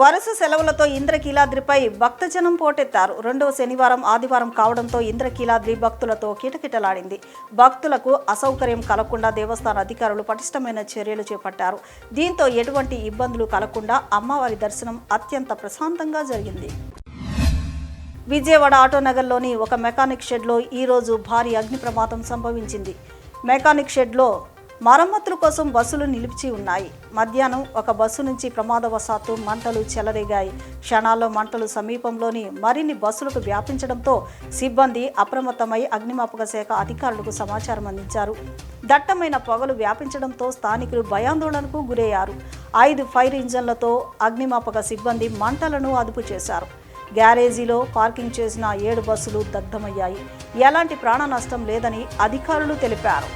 వరుస సెలవులతో ఇంద్రకీలాద్రిపై భక్తజనం పోటెత్తారు. రెండవ శనివారం ఆదివారం కావడంతో ఇంద్రకీలాద్రి భక్తులతో కిటకిటలాడింది. భక్తులకు అసౌకర్యం కలగకుండా దేవస్థాన అధికారులు పటిష్టమైన చర్యలు చేపట్టారు. దీంతో ఎటువంటి ఇబ్బందులు కలగకుండా అమ్మవారి దర్శనం అత్యంత ప్రశాంతంగా జరిగింది. విజయవాడ ఆటోనగర్లోని ఒక మెకానిక్ షెడ్లో ఈరోజు భారీ అగ్ని ప్రమాదం సంభవించింది. మెకానిక్ షెడ్లో మరమ్మతుల కోసం బస్సులు నిలిచి ఉన్నాయి. మధ్యాహ్నం ఒక బస్సు నుంచి ప్రమాదవశాత్తు మంటలు చెలరేగాయి. క్షణాల్లో మంటలు సమీపంలోని మరిన్ని బస్సులకు వ్యాపించడంతో సిబ్బంది అప్రమత్తమై అగ్నిమాపక శాఖ అధికారులకు సమాచారం అందించారు. దట్టమైన పొగలు వ్యాపించడంతో స్థానికులు భయాందోళనకు గురయ్యారు. 5 ఫైర్ ఇంజన్లతో అగ్నిమాపక సిబ్బంది మంటలను అదుపు చేశారు. గ్యారేజీలో పార్కింగ్ చేసిన 7 బస్సులు దగ్ధమయ్యాయి. ఎలాంటి ప్రాణ నష్టం లేదని అధికారులు తెలిపారు.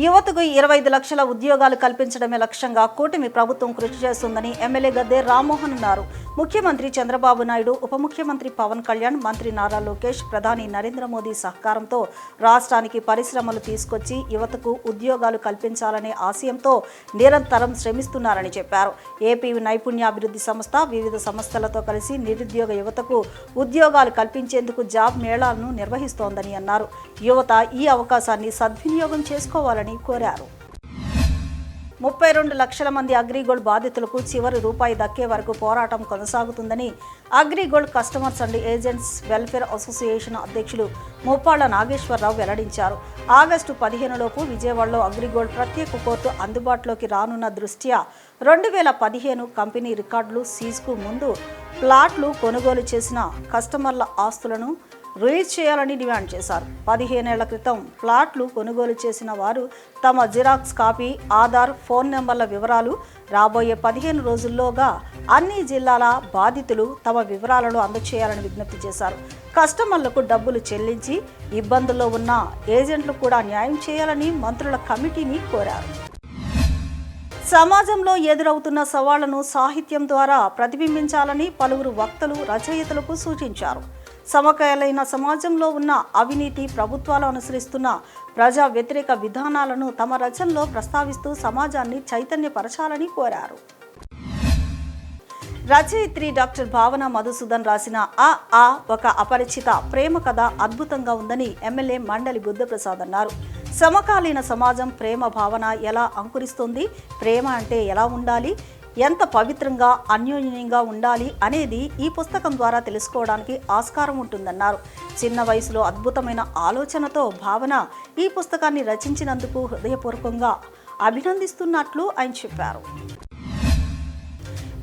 యువతకు 25 లక్షల ఉద్యోగాలు కల్పించడమే లక్ష్యంగా కూటమి ప్రభుత్వం కృషి చేస్తుందని ఎమ్మెల్యే గద్దె రామ్మోహన్ అన్నారు. ముఖ్యమంత్రి చంద్రబాబు నాయుడు, ఉప ముఖ్యమంత్రి పవన్ కళ్యాణ్, మంత్రి నారా లోకేష్, ప్రధాని నరేంద్ర మోదీ సహకారంతో రాష్ట్రానికి పరిశ్రమలు తీసుకొచ్చి యువతకు ఉద్యోగాలు కల్పించాలనే ఆశయంతో నిరంతరం శ్రమిస్తున్నారని చెప్పారు. ఏపీ నైపుణ్యాభివృద్ధి సంస్థ వివిధ సంస్థలతో కలిసి నిరుద్యోగ యువతకు ఉద్యోగాలు కల్పించేందుకు జాబ్ మేళాలను నిర్వహిస్తోందని అన్నారు. యువత ఈ అవకాశాన్ని సద్వినియోగం చేసుకోవాలని కోరారు. 32 లక్షల మంది అగ్రిగోల్డ్ బాధితులకు చివరి రూపాయి దక్కే వరకు పోరాటం కొనసాగుతుందని AgriGold customers and agents welfare association అధ్యక్షులు ముప్పాళ్ల నాగేశ్వరరావు వెల్లడించారు. ఆగస్టు 15 లోపు విజయవాడలో అగ్రిగోల్డ్ ప్రత్యేక కోర్టు అందుబాటులోకి రానున్న దృష్ట్యా 2015 కంపెనీ రికార్డులు సీజ్కు ముందు ప్లాట్లు కొనుగోలు చేసిన కస్టమర్ల ఆస్తులను రిలీజ్ చేయాలని డిమాండ్ చేశారు. 15 ఏళ్ల క్రితం ప్లాట్లు కొనుగోలు చేసిన వారు తమ జిరాక్స్ కాపీ, ఆధార్, ఫోన్ నెంబర్ల వివరాలు రాబోయే 15 రోజుల్లోగా అన్ని జిల్లాల బాధితులు తమ వివరాలను అందజేయాలని విజ్ఞప్తి చేశారు. కస్టమర్లకు డబ్బులు చెల్లించి ఇబ్బందుల్లో ఉన్న ఏజెంట్లు కూడా న్యాయం చేయాలని మంత్రుల కమిటీని కోరారు. సమాజంలో ఎదురవుతున్న సవాళ్లను సాహిత్యం ద్వారా ప్రతిబింబించాలని పలువురు వక్తలు, రచయితలకు సూచించారు. సమకాలీన సమాజంలో ఉన్న అవినీతి, ప్రభుత్వాలు అనుసరిస్తున్న ప్రజా వ్యతిరేక విధానాలను తమ రచనలో ప్రస్తావిస్తూ సమాజాన్ని చైతన్యపరచాలని కోరారు. రచయిత్రి డాక్టర్ భావన మధుసూదన్ రాసిన ఆ ఒక అపరిచిత ప్రేమ కథ అద్భుతంగా ఉందని ఎమ్మెల్యే మండలి బుద్ధప్రసాద్ అన్నారు. సమకాలీన సమాజం ప్రేమ భావన ఎలా అంకురిస్తుంది, ప్రేమ అంటే ఎలా ఉండాలి, ఎంత పవిత్రంగా అన్యోన్యంగా ఉండాలి అనేది ఈ పుస్తకం ద్వారా తెలుసుకోవడానికి ఆస్కారం ఉంటుందన్నారు. చిన్న వయసులో అద్భుతమైన ఆలోచనతో భావన ఈ పుస్తకాన్ని రచించినందుకు హృదయపూర్వకంగా అభినందిస్తున్నట్లు ఆయన చెప్పారు.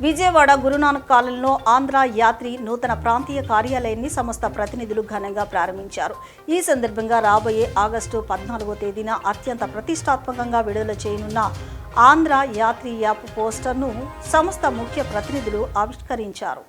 విజయవాడ గురునానక్ కాలనీలో ఆంధ్ర యాత్రి నూతన ప్రాంతీయ కార్యాలయాన్ని సంస్థ ప్రతినిధులు ఘనంగా ప్రారంభించారు. ఈ సందర్భంగా రాబోయే ఆగస్టు 14వ తేదీన అత్యంత ప్రతిష్టాత్మకంగా విడుదల చేయనున్న ఆంధ్ర యాత్రి యాప్ పోస్టర్ను సంస్థ ముఖ్య ప్రతినిధులు ఆవిష్కరించారు.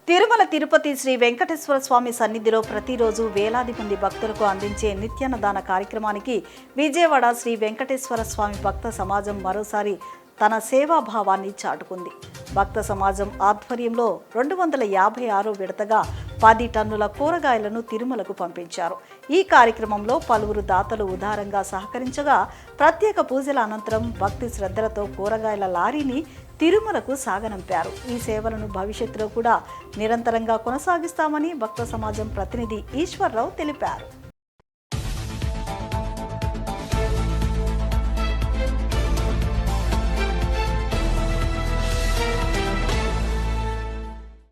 తిరుమల తిరుపతి శ్రీ వెంకటేశ్వర స్వామి సన్నిధిలో ప్రతిరోజు వేలాది మంది భక్తులకు అందించే నిత్యాన్నదాన కార్యక్రమానికి విజయవాడ శ్రీ వెంకటేశ్వర స్వామి భక్త సమాజం మరోసారి తన సేవాభావాన్ని చాటుకుంది. భక్త సమాజం ఆధ్వర్యంలో 256 విడతగా 10 టన్నుల కూరగాయలను తిరుమలకు పంపించారు. ఈ కార్యక్రమంలో పలువురు దాతలు ఉదారంగా సహకరించగా ప్రత్యేక పూజల అనంతరం భక్తి శ్రద్ధలతో కూరగాయల లారీని తిరుమలకు సాగనంపారు. ఈ సేవలను భవిష్యత్తులో కూడా నిరంతరంగా కొనసాగిస్తామని భక్త సమాజం ప్రతినిధి ఈశ్వర్రావు తెలిపారు.